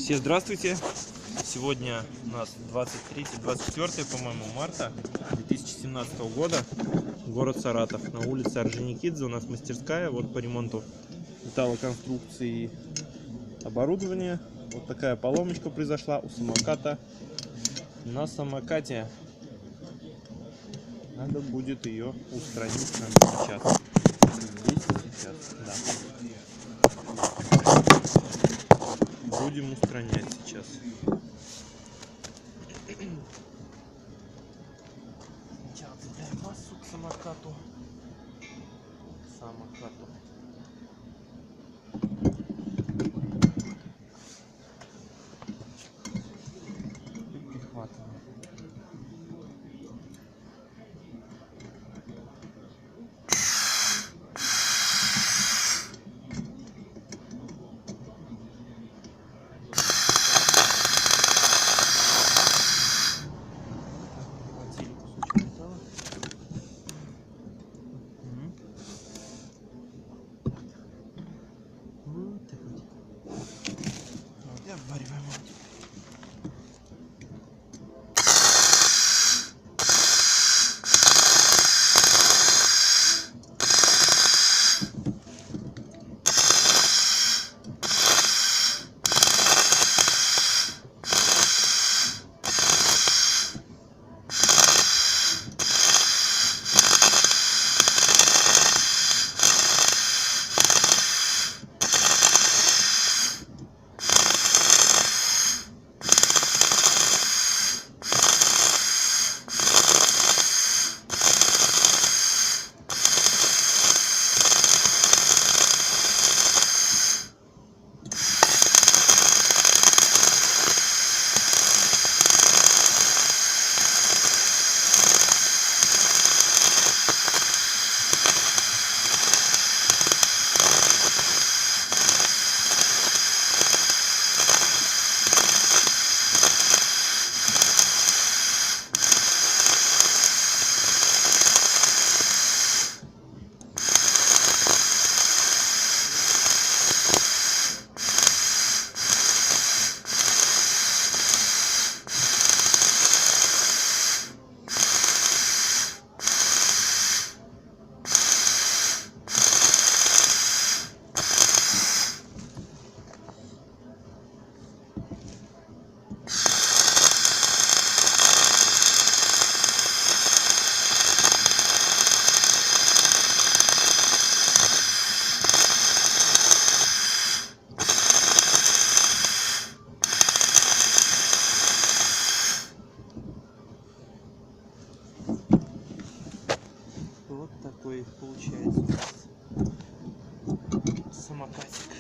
Все здравствуйте! Сегодня у нас 23-24, по-моему, марта 2017 года. Город Саратов. На улице Орджоникидзе у нас мастерская вот по ремонту металлоконструкции и оборудования. Вот такая поломочка произошла у самоката. На самокате надо будет ее устранить сейчас. Здесь и сейчас, да. Будем устранять сейчас. Сначала цепляем массу к самокату. И прихватываем. И обвариваем. Вот такой получается самокатик.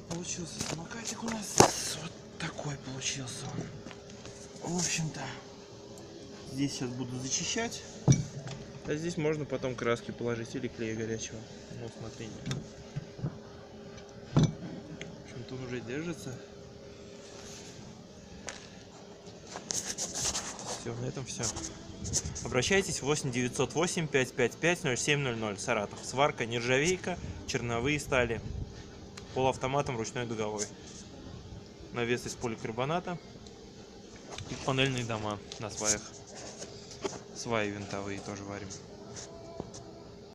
Получился самокатик у нас. Вот такой получился. В общем-то, здесь сейчас буду зачищать. А здесь можно потом краски положить или клея горячего. На усмотрение. В общем-то, он уже держится. Все, на этом все. Обращайтесь 8 908 555 0700, Саратов. Сварка, нержавейка, черновые стали. Полуавтоматом, ручной дуговой. Навес из поликарбоната. И панельные дома на сваях. Сваи винтовые тоже варим.